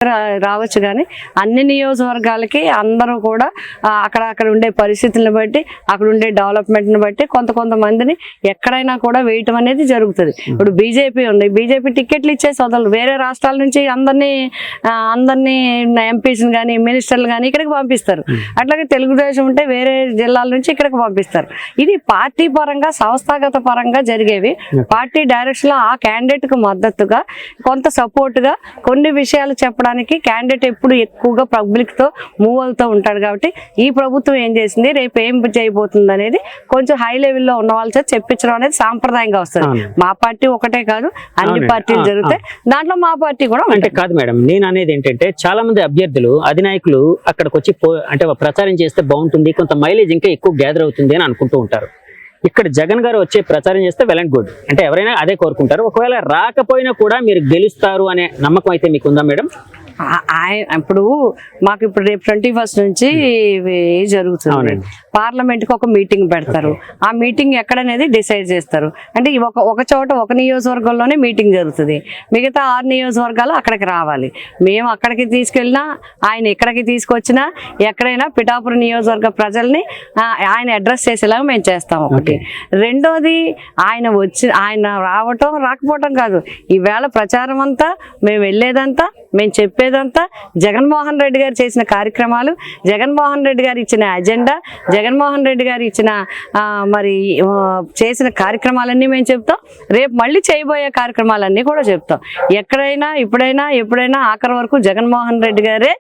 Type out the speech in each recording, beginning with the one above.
రావచ్చు కానీ అన్ని నియోజకవర్గాలకి అందరూ కూడా అక్కడ ఉండే పరిస్థితులను బట్టి అక్కడ ఉండే డెవలప్మెంట్ని బట్టి కొంతమందిని ఎక్కడైనా కూడా వేయటం అనేది జరుగుతుంది. ఇప్పుడు బీజేపీ ఉంది, బీజేపీ టికెట్లు ఇచ్చేసి వదలరు, వేరే రాష్ట్రాల నుంచి అందరినీ ఎంపీస్ని కానీ మినిస్టర్లు కానీ ఇక్కడికి పంపిస్తారు. అట్లాగే తెలుగుదేశం ఉంటే వేరే జిల్లాల నుంచి ఇక్కడికి పంపిస్తారు. ఇది పార్టీ పరంగా సంస్థాగత పరంగా జరిగేవి. పార్టీ డైరెక్షన్ ఆ క్యాండిడేట్ కు మద్దతుగా కొంత సపోర్ట్ గా కొన్ని విషయాలు చెప్పడానికి క్యాండిడేట్ ఎప్పుడు ఎక్కువగా పబ్లిక్ తో మూవ్ అవుతూ ఉంటాడు. కాబట్టి ఈ ప్రభుత్వం ఏం చేసింది, రేపు ఏం చేయబోతుంది అనేది కొంచెం హై లెవెల్లో ఉన్న వాళ్ళ చేత చెప్పించడం అనేది సాంప్రదాయంగా వస్తుంది. మా పార్టీ ఒకటే కాదు, అన్ని పార్టీలు జరుగుతాయి, దాంట్లో మా పార్టీ కూడా అంటే కాదు మేడం. నేను అనేది ఏంటంటే చాలా మంది అభ్యర్థులు అధినాయకులు అక్కడికి వచ్చి అంటే ప్రచారం చేస్తే బాగుంటుంది, కొంత మైలేజ్ ఇంకా ఎక్కువ గ్యాదర్ అవుతుంది అని అనుకుంటూ ఉంటారు. ఇక్కడ జగన్ గారు వచ్చే ప్రచారం చేస్తే వెల్ అండ్ గుడ్, అంటే ఎవరైనా అదే కోరుకుంటారు. ఒకవేళ రాకపోయినా కూడా మీరు గెలుస్తారు అనే నమ్మకం అయితే మీకు ఉందా మేడం? ఇప్పుడు మాకు ఇప్పుడు రేపు 21 నుంచి జరుగుతుంది. పార్లమెంట్ కి ఒక మీటింగ్ పెడతారు. ఆ మీటింగ్ ఎక్కడనేది డిసైడ్ చేస్తారు. అంటే ఒక చోట ఒక నియోజకవర్గంలోనే మీటింగ్ జరుగుతుంది, మిగతా 6 నియోజకవర్గాలు అక్కడికి రావాలి. మేము అక్కడికి తీసుకెళ్ళినా ఆయన ఇక్కడికి తీసుకొచ్చినా ఎక్కడైనా పిఠాపురం నియోజకవర్గ ప్రజల్ని ఆయన అడ్రస్ చేసేలాగా మేము చేస్తాం. ఒకటి. రెండోది ఆయన రావటం రాకపోవటం కాదు, ఈవేళ ప్రచారం అంతా మేము వెళ్ళేదంతా మేము చెప్పేదంతా జగన్మోహన్ రెడ్డి గారు చేసిన కార్యక్రమాలు, జగన్మోహన్ రెడ్డి గారు ఇచ్చిన అజెండా, జగన్మోహన్ రెడ్డి గారు ఇచ్చిన మరి చేసిన కార్యక్రమాలన్నీ మేము చెప్తాం. రేపు మళ్ళీ చేయబోయే కార్యక్రమాలన్నీ కూడా చెప్తాం. ఎక్కడైనా ఎప్పుడైనా ఆఖరి వరకు జగన్మోహన్ రెడ్డి గారే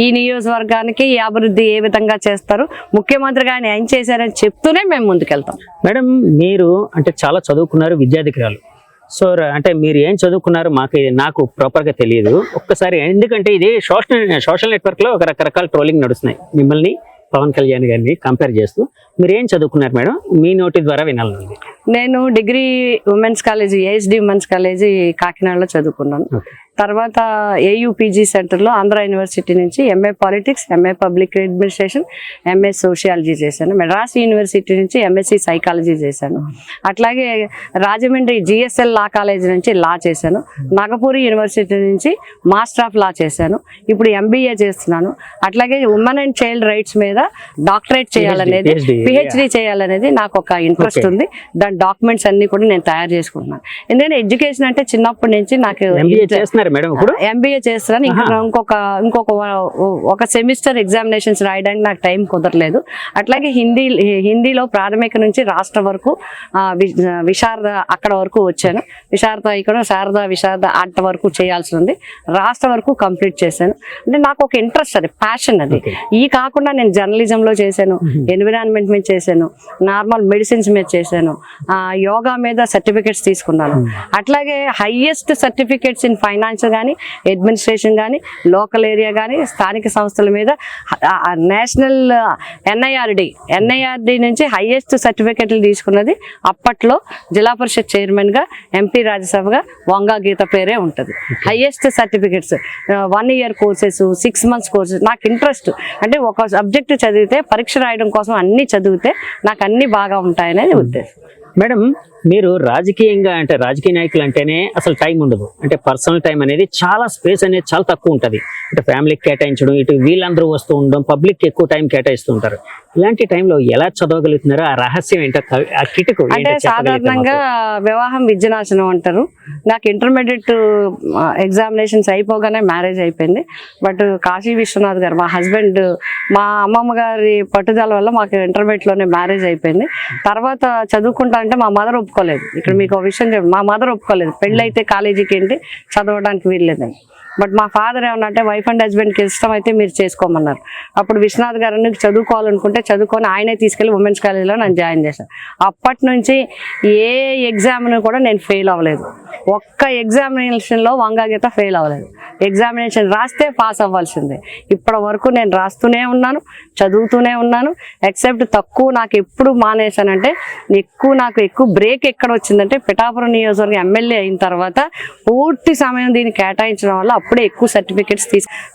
ఈ నియోజకవర్గానికి ఈ అభివృద్ధి ఏ విధంగా చేస్తారు, ముఖ్యమంత్రిగా ఆయన ఏం చేశారని చెప్తూనే మేము ముందుకెళ్తాం. మేడం, మీరు అంటే చాలా చదువుకున్నారు, విద్యాధికారులు. సో అంటే మీరు ఏం చదువుకున్నారు నాకు ప్రాపర్గా తెలియదు. ఒక్కసారి, ఎందుకంటే ఇది సోషల్ నెట్వర్క్ లో ఒక రకరకాల ట్రోలింగ్ నడుస్తున్నాయి మిమ్మల్ని పవన్ కళ్యాణ్ గారిని కంపేర్ చేస్తూ. మీరు ఏం చదువుకున్నారు మేడం? మీ నోటి ద్వారా వినాలనుంది. నేను degree women's college, ASD women's college కాకినాడలో చదువుకున్నాను. తర్వాత ఏయుపీజీ సెంటర్లో ఆంధ్ర యూనివర్సిటీ నుంచి MA politics, MA public administration, MA sociology చేశాను. మెడ్రాస్ యూనివర్సిటీ నుంచి ఎంఎస్సి సైకాలజీ చేశాను. అట్లాగే రాజమండ్రి జిఎస్ఎల్ లా కాలేజీ నుంచి లా చేశాను. నాగపూరి యూనివర్సిటీ నుంచి మాస్టర్ ఆఫ్ లా చేశాను. ఇప్పుడు ఎంబీఏ చేస్తున్నాను. అట్లాగే ఉమెన్ అండ్ చైల్డ్ రైట్స్ మీద డాక్టరేట్ చేయాలనేది, పిహెచ్డి చేయాలనేది నాకు ఒక ఇంట్రెస్ట్ ఉంది. దాని డాక్యుమెంట్స్ అన్ని కూడా నేను తయారు చేసుకుంటున్నాను. ఎందుకంటే ఎడ్యుకేషన్ అంటే చిన్నప్పటి నుంచి నాకు ఎంబీఏ చేస్తున్నాను. ఇంకొక సెమిస్టర్ ఎగ్జామినేషన్స్ రాయడానికి నాకు టైం కుదరలేదు. అట్లాగే హిందీలో ప్రాథమిక నుంచి రాష్ట్ర వరకు విశారద అక్కడ వరకు వచ్చాను. శారద విశారద అంత వరకు చేయాల్సి ఉంది. రాష్ట్ర వరకు కంప్లీట్ చేశాను. అంటే నాకు ఒక ఇంట్రెస్ట్, అది ప్యాషన్. అది ఈ కాకుండా నేను జర్నలిజంలో చేశాను, ఎన్విరాన్మెంట్ మీద చేశాను, నార్మల్ మెడిసిన్స్ మీద చేశాను, యోగా మీద సర్టిఫికెట్స్ తీసుకున్నాను. అట్లాగే హైయెస్ట్ సర్టిఫికెట్స్ ఇన్ ఫైనాన్స్ కానీ, అడ్మినిస్ట్రేషన్ కానీ, లోకల్ ఏరియా కానీ, స్థానిక సంస్థల మీద నేషనల్ ఎన్ఐఆర్డి నుంచి హైయెస్ట్ సర్టిఫికెట్లు తీసుకున్నది అప్పట్లో జిల్లా పరిషత్ చైర్మన్ గా, ఎంపీ రాజ్యసభగా వంగా గీత పేరే ఉంటుంది. Highest certificates, 1 year courses, 6 months courses. నాకు ఇంట్రెస్ట్, అంటే ఒక సబ్జెక్ట్ చదివితే పరీక్ష రాయడం కోసం అన్ని చదివితే నాకు అన్ని బాగా ఉంటాయనేది ఉద్దేశం. మేడం, మీరు రాజకీయంగా అంటే రాజకీయ నాయకులు అంటేనే అసలు టైం ఉండదు. అంటే పర్సనల్ టైం అనేది చాలా, స్పేస్ అనేది చాలా తక్కువ ఉంటుంది. అంటే ఫ్యామిలీకి కేటాయించడం, ఇటు వీళ్ళందరూ వస్తూ ఉండడం, పబ్లిక్ ఎక్కువ టైం కేటాయిస్తూ ఉంటారు. ఇలాంటి టైంలో ఎలా చదవగలుగుతున్నారో, ఆ రహస్యం ఏంటో, ఆ కిటుకు? అంటే సాధారణంగా వివాహం విద్యనాశనం అంటారు. నాకు ఇంటర్మీడియట్ ఎగ్జామినేషన్స్ అయిపోగానే మ్యారేజ్ అయిపోయింది. బట్ కాశీ విశ్వనాథ్ గారు, మా హస్బెండ్, మా అమ్మమ్మ గారి పట్టుదల వల్ల మాకు ఇంటర్మీడియట్లోనే మ్యారేజ్ అయిపోయింది. తర్వాత చదువుకుంటా అంటే మా మదర్ ఒప్పుకోలేదు. ఇక్కడ మీకు ఒక విషయం చెప్పండి, మా మదర్ ఒప్పుకోలేదు. పెళ్ళైతే కాలేజీకి ఏంటి చదవడానికి వీల్లేదని. బట్ మా ఫాదర్ ఏమన్నంటే వైఫ్ అండ్ హస్బెండ్కి ఇష్టం అయితే మీరు చేసుకోమన్నారు. అప్పుడు విశ్వనాథ్ గారు చదువుకోవాలనుకుంటే చదువుకొని ఆయనే తీసుకెళ్ళి ఉమెన్స్ కాలేజీలో నన్ను జాయిన్ చేశాను. అప్పటి నుంచి ఏ ఎగ్జామ్ను కూడా నేను ఫెయిల్ అవ్వలేదు. ఒక్క ఎగ్జామినేషన్లో వంగా గీత ఫెయిల్ అవ్వలేదు. ఎగ్జామినేషన్ రాస్తే పాస్ అవ్వాల్సిందే. ఇప్పటి వరకు నేను రాస్తూనే ఉన్నాను, చదువుతూనే ఉన్నాను. ఎక్సెప్ట్ తక్కువ నాకు ఎప్పుడు మానేశానంటే, నాకు ఎక్కువ బ్రేక్ ఎక్కడ వచ్చిందంటే పిఠాపురం నియోజకవర్గం ఎమ్మెల్యే అయిన తర్వాత పూర్తి సమయం దీన్ని కేటాయించడం వల్ల అప్పుడే ఎక్కువ సర్టిఫికెట్స్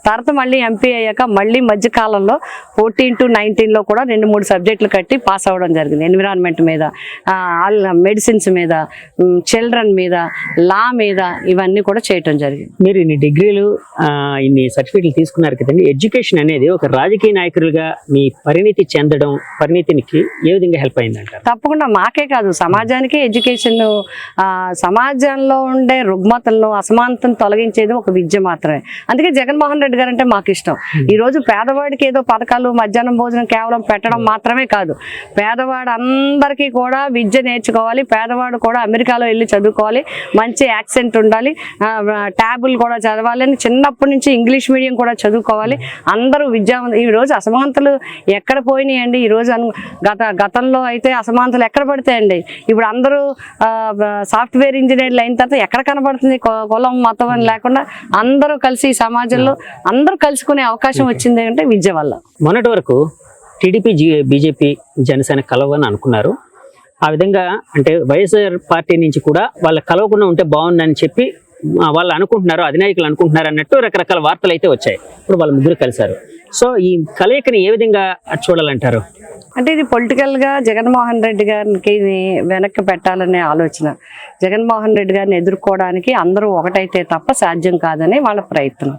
తర్వాత మళ్ళీ ఎంపీ అయ్యాక మళ్ళీ మధ్య కాలంలో 14 to 19 లో కూడా 2-3 సబ్జెక్టులు కట్టి పాస్ అవ్వడం జరిగింది. ఎన్విరాన్మెంట్ మీద, మెడిసిన్స్ మీద, చిల్డ్రన్ మీద, లా మీద, ఇవన్నీ కూడా చేయటం జరిగింది. మీరు ఇన్ని డిగ్రీలు ఇన్ని సర్టిఫికెట్లు తీసుకున్నారు కదండి. ఎడ్యుకేషన్ అనేది ఒక రాజకీయ నాయకులుగా మీ పరిణితి చెందడం, పరిణితికి ఏ విధంగా హెల్ప్ అయిందంటారు? తప్పకుండా మాకే కాదు, సమాజానికి ఎడ్యుకేషన్, సమాజంలో ఉండే రుగ్మతలను, అసమానతను తొలగించేది ఒక విద్య మాత్రమే. అందుకే జగన్మోహన్ రెడ్డి గారు అంటే మాకు ఇష్టం. ఈ రోజు పేదవాడికి ఏదో పథకాలు, మధ్యాహ్నం భోజనం కేవలం పెట్టడం మాత్రమే కాదు, పేదవాడు అందరికీ కూడా విద్య నేర్చుకోవాలి, పేదవాడు కూడా అమెరికాలో వెళ్ళి చదువుకోవాలి, మంచి యాక్సెంట్ ఉండాలి, ట్యాబులు కూడా చదవాలి అని చిన్నప్పటి నుంచి ఇంగ్లీష్ మీడియం కూడా చదువుకోవాలి, అందరూ విద్యావంతులు. ఈ రోజు అసమానతలు ఎక్కడ పోయినాయండి? ఈ రోజు గతంలో అయితే అసమానతలు ఎక్కడ పడతాయండి? ఇప్పుడు అందరూ సాఫ్ట్వేర్ ఇంజనీర్లు అయిన తర్వాత ఎక్కడ కనబడుతుంది? కులం, మతం అని లేకుండా అందరూ కలిసి ఈ సమాజంలో అందరూ కలుసుకునే అవకాశం వచ్చింది అంటే విద్య వల్ల. మొన్నటి వరకు టీడీపీ, బీజేపీ, జనసేన కలవని అనుకున్నారు. ఆ విధంగా అంటే వైఎస్ఆర్ పార్టీ నుంచి కూడా వాళ్ళ కలవకుండా ఉంటే బాగుందని చెప్పి వాళ్ళు అనుకుంటున్నారు, అధినాయకులు అనుకుంటున్నారు అన్నట్టు రకరకాల వార్తలు అయితే వచ్చాయి. ఇప్పుడు వాళ్ళు ముగ్గురు కలిశారు. సో ఈ కలయికని ఏ విధంగా చూడాలంటారు? అంటే ఇది పొలిటికల్ గా జగన్మోహన్ రెడ్డి గారికి వెనక్కి పెట్టాలనే ఆలోచన. జగన్మోహన్ రెడ్డి గారిని ఎదుర్కోవడానికి అందరూ ఒకటైతే తప్ప సాధ్యం కాదని వాళ్ళ ప్రయత్నం.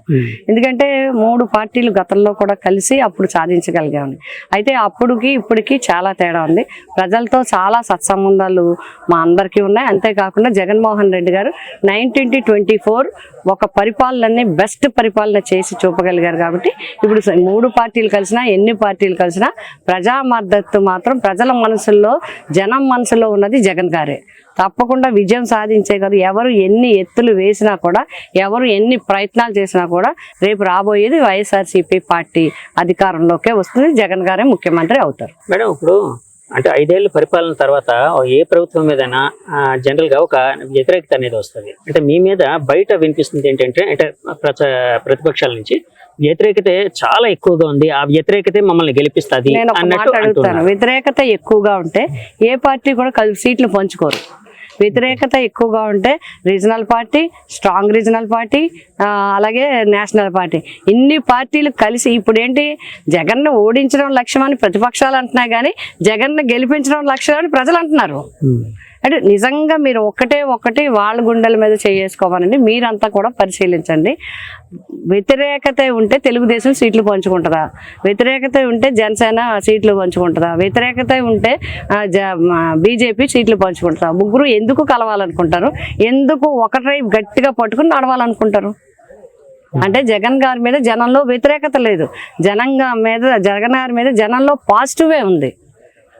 ఎందుకంటే 3 పార్టీలు గతంలో కూడా కలిసి అప్పుడు సాధించగలిగాము. అయితే అప్పుడుకి ఇప్పటికి చాలా తేడా ఉంది. ప్రజలతో చాలా సత్సంబంధాలు మా అందరికీ ఉన్నాయి. అంతేకాకుండా జగన్మోహన్ రెడ్డి గారు 19-24 ఒక పరిపాలనని బెస్ట్ పరిపాలన చేసి చూపగలిగారు. కాబట్టి ఇప్పుడు 3 పార్టీలు కలిసినా, ఎన్ని పార్టీలు కలిసినా ప్రజా మద్దతు మాత్రం ప్రజల మనసుల్లో, జనం మనసులో ఉన్నది జగన్ గారే. తప్పకుండా విజయం సాధించే కాదు. ఎవరు ఎన్ని ఎత్తులు వేసినా కూడా, ఎవరు ఎన్ని ప్రయత్నాలు చేసినా కూడా రేపు రాబోయేది వైఎస్ఆర్సీపీ పార్టీ అధికారంలోకే వస్తుంది. జగన్ గారే ముఖ్యమంత్రి అవుతారు. మేడం, ఇప్పుడు అంటే 5 ఏళ్ళ పరిపాలన తర్వాత ఏ ప్రభుత్వం మీదైనా జనరల్ గా ఒక వ్యతిరేకత అనేది వస్తుంది. అంటే మీ మీద బయట వినిపిస్తుంది ఏంటంటే, అంటే ప్రతిపక్షాల నుంచి వ్యతిరేకత చాలా ఎక్కువగా ఉంది, ఆ వ్యతిరేకతే మమ్మల్ని గెలిపిస్తుంది అన్నట్టు. వ్యతిరేకత ఎక్కువగా ఉంటే ఏ పార్టీ కూడా సీట్లు పంచుకోరు. వ్యతిరేకత ఎక్కువగా ఉంటే regional party, strong regional party, అలాగే నేషనల్ పార్టీ, ఇన్ని పార్టీలు కలిసి ఇప్పుడు ఏంటి, జగన్ను ఓడించడం లక్ష్యం అని ప్రతిపక్షాలు అంటున్నాయి, కానీ జగన్ను గెలిపించడం లక్ష్యం అని ప్రజలు అంటున్నారు. అంటే నిజంగా మీరు ఒకటి వాళ్ళ గుండెల మీద చేసుకోవాలండి. మీరంతా కూడా పరిశీలించండి. వ్యతిరేకత ఉంటే తెలుగుదేశం సీట్లు పంచుకుంటుందా? వ్యతిరేకత ఉంటే జనసేన సీట్లు పంచుకుంటుందా? వ్యతిరేకత ఉంటే బీజేపీ సీట్లు పంచుకుంటుందా? ముగ్గురు ఎందుకు కలవాలనుకుంటారు? ఎందుకు ఒకటై గట్టిగా పట్టుకుని నడవాలనుకుంటారు? అంటే జగన్ గారి మీద జనంలో వ్యతిరేకత లేదు, జగన్ గారి మీద జనంలో పాజిటివే ఉంది.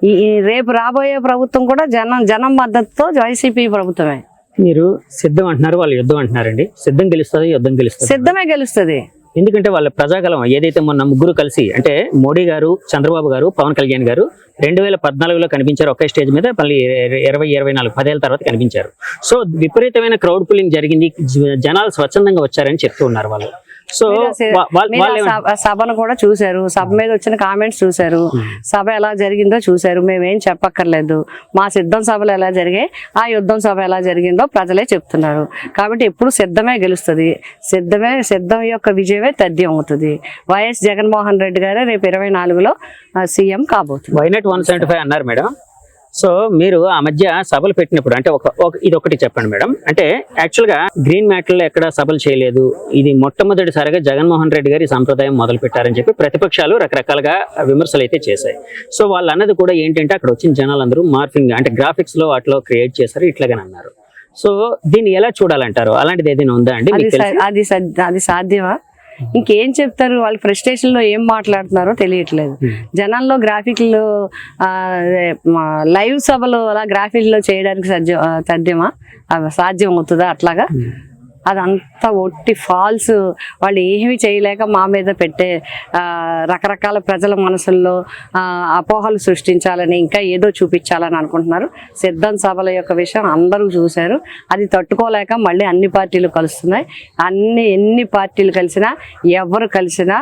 ఈ రేపు రాబోయే ప్రభుత్వం కూడా జనం మద్దతుతో వైసీపీ ప్రభుత్వమే. మీరు సిద్ధం అంటున్నారు, వాళ్ళు యుద్ధం అంటున్నారండి. సిద్ధం గెలుస్తుంది, యుద్ధం గెలుస్తుంది? సిద్ధమే గెలుస్తుంది. ఎందుకంటే వాళ్ళ ప్రజాగలం ఏదైతే మొన్న ముగ్గురు కలిసి, అంటే మోడీ గారు, చంద్రబాబు గారు, పవన్ కళ్యాణ్ గారు 2014లో కనిపించారు ఒకే స్టేజ్ మీద, మళ్ళీ 2024 10 ఏళ్ళ తర్వాత కనిపించారు. సో విపరీతమైన క్రౌడ్ పుల్లింగ్ జరిగింది, జనాలు స్వచ్ఛందంగా వచ్చారని చెప్తూ ఉన్నారు వాళ్ళు. సో సభను కూడా చూశారు, సభ మీద వచ్చిన కామెంట్స్ చూశారు, సభ ఎలా జరిగిందో చూశారు. మేమేం చెప్పక్కర్లేదు. మా సిద్ధం సభలు ఎలా జరిగాయి, ఆ యుద్ధం సభ ఎలా జరిగిందో ప్రజలే చెప్తున్నారు. కాబట్టి ఎప్పుడు సిద్ధమే గెలుస్తుంది. సిద్ధం యొక్క విజయమే తథ్యం అవుతుంది. వైఎస్ జగన్మోహన్ రెడ్డి గారే రేపు 24లో సీఎం కాబోతుంది. వై నాట్ 175 అన్నారు మేడం. సో మీరు ఆ మధ్య సభలు పెట్టినప్పుడు అంటే ఇది ఒకటి చెప్పండి మేడం. అంటే యాక్చువల్గా గ్రీన్ మ్యాట్లో ఎక్కడ సభలు చేయలేదు, ఇది మొట్టమొదటిసారిగా జగన్మోహన్ రెడ్డి గారి సంప్రదాయం మొదలు పెట్టారని చెప్పి ప్రతిపక్షాలు రకరకాలుగా విమర్శలు అయితే చేశాయి. సో వాళ్ళు అన్నది కూడా ఏంటంటే, అక్కడ వచ్చిన జనాలందరూ మార్ఫింగ్ అంటే గ్రాఫిక్స్ లో వాటిలో క్రియేట్ చేశారు ఇట్లాగని అన్నారు. సో దీన్ని ఎలా చూడాలంటారు? అలాంటిది ఏదైనా ఉందా అండి? అది సాధ్యమా? ఇంకేం చెప్తారు? వాళ్ళు ఫ్రస్ట్రేషన్ లో ఏం మాట్లాడుతున్నారో తెలియట్లేదు. జనాల్లో గ్రాఫిక్లు, లైవ్ సభలు అలా గ్రాఫిక్లో చేయడానికి సాధ్యమా? సాధ్యం అవుతుందా అట్లాగా? అదంతా ఒట్టి ఫాల్స్. వాళ్ళు ఏమీ చేయలేక మా మీద పెట్టే రకరకాల ప్రజల మనసుల్లో అపోహలు సృష్టించాలని, ఇంకా ఏదో చూపించాలని అనుకుంటున్నారు. సిద్ధం సభల యొక్క విషయం అందరూ చూశారు. అది తట్టుకోలేక మళ్ళీ అన్ని పార్టీలు కలుస్తున్నాయి. ఎన్ని పార్టీలు కలిసినా, ఎవరు కలిసినా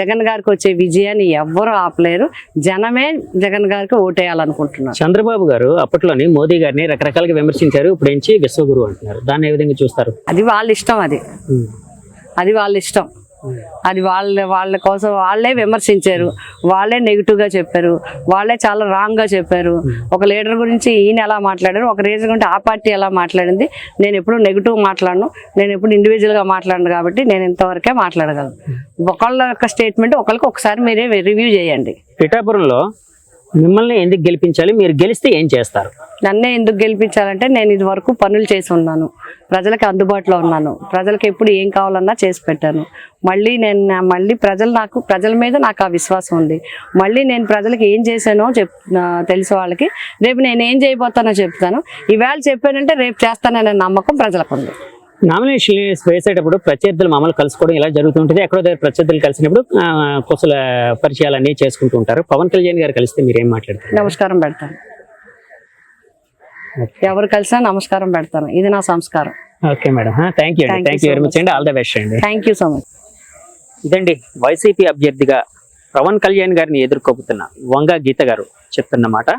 జగన్ గారికి వచ్చే విజయాన్ని ఎవ్వరు ఆపలేరు. జనమే జగన్ గారికి ఓటేయాలనుకుంటున్నారు. చంద్రబాబు గారు అప్పట్లోని మోదీ గారిని రకరకాలుగా విమర్శించారు, ఇప్పుడు నుంచి విశ్వగురు అంటున్నారు. దాన్ని ఏ విధంగా చూస్తారు? అది వాళ్ళ ఇష్టం. అది అది వాళ్ళ ఇష్టం. అది వాళ్ళ కోసం వాళ్ళే విమర్శించారు, వాళ్ళే నెగిటివ్ గా చెప్పారు, వాళ్ళే చాలా రాంగ్ గా చెప్పారు. ఒక లీడర్ గురించి ఈయన ఎలా మాట్లాడారు, ఒక రీజన్ గురించి ఆ పార్టీ ఎలా మాట్లాడింది. నేను ఎప్పుడు నెగిటివ్ మాట్లాడను, నేను ఎప్పుడు ఇండివిజువల్ గా మాట్లాడను, కాబట్టి నేను ఇంతవరకే మాట్లాడగలను. ఒకళ్ళ యొక్క స్టేట్మెంట్ ఒకరికి ఒకసారి మీరే రివ్యూ చేయండి. పిఠాపురంలో మిమ్మల్ని ఎందుకు గెలిపించాలి, మీరు గెలిస్తే ఏం చేస్తారు? నన్నే ఎందుకు గెలిపించాలంటే నేను ఇది వరకు పనులు చేసి ఉన్నాను, ప్రజలకు అందుబాటులో ఉన్నాను, ప్రజలకు ఎప్పుడు ఏం కావాలన్నా చేసి పెట్టాను. మళ్ళీ ప్రజల మీద నాకు ఆ విశ్వాసం ఉంది. మళ్ళీ నేను ప్రజలకు ఏం చేశానో తెలిసే వాళ్ళకి రేపు నేను ఏం చేయబోతానో చెప్తాను. ఈవేళ చెప్పానంటే రేపు చేస్తాననే నమ్మకం ప్రజలకు ఉంది. నామినేషన్ వేసేటప్పుడు ప్రత్యర్థులు మామూలు కలుసుకోవడం ఇలా జరుగుతుంటుంది. ఎక్కడో దగ్గర ప్రత్యర్థులు కలిసినప్పుడు కుశల పరిచయాలు అన్నీ చేసుకుంటూ ఉంటారు. పవన్ కళ్యాణ్ గారు కలిస్తే మీరు ఏం మాట్లాడతారు? నమస్కారం పెడతాను. ఎవరు కలిసినా నమస్కారం పెడతాను, ఇది నా సంస్కారం. Okay madam, thank you very much అండి. ఆల్ ద బెస్ట్ అండి. Thank you so much. ఇదండి వైసీపీ అభ్యర్థిగా పవన్ కళ్యాణ్ గారిని ఎదుర్కోబోతున్న వంగ గీత గారు చెప్తున్నమాట.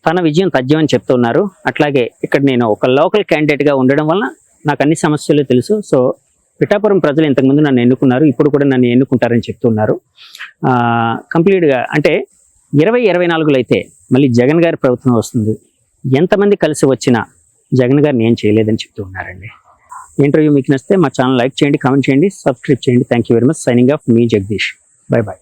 తన విజయం తథ్యమని చెప్తున్నారు. అట్లాగే ఇక్కడ నేను ఒక లోకల్ క్యాండిడేట్ గా ఉండడం వల్ల నాకు అన్ని సమస్యలు తెలుసు. సో పిఠాపురం ప్రజలు ఇంతకుముందు నన్ను ఎన్నుకున్నారు, ఇప్పుడు కూడా నన్ను ఎన్నుకుంటారని చెప్తున్నారు. కంప్లీట్గా అంటే 2024లో అయితే మళ్ళీ జగన్ గారి ప్రభుత్వం వస్తుంది. ఎంతమంది కలిసి వచ్చినా జగన్ గారిని ఏం చేయలేదని చెప్తూ ఉన్నారండి. ఇంటర్వ్యూ మీకు నచ్చితే మా ఛానల్ లైక్ చేయండి, కామెంట్ చేయండి, సబ్స్క్రైబ్ చేయండి. Thank you very much. Signing off మీ జగదీష్. Bye bye.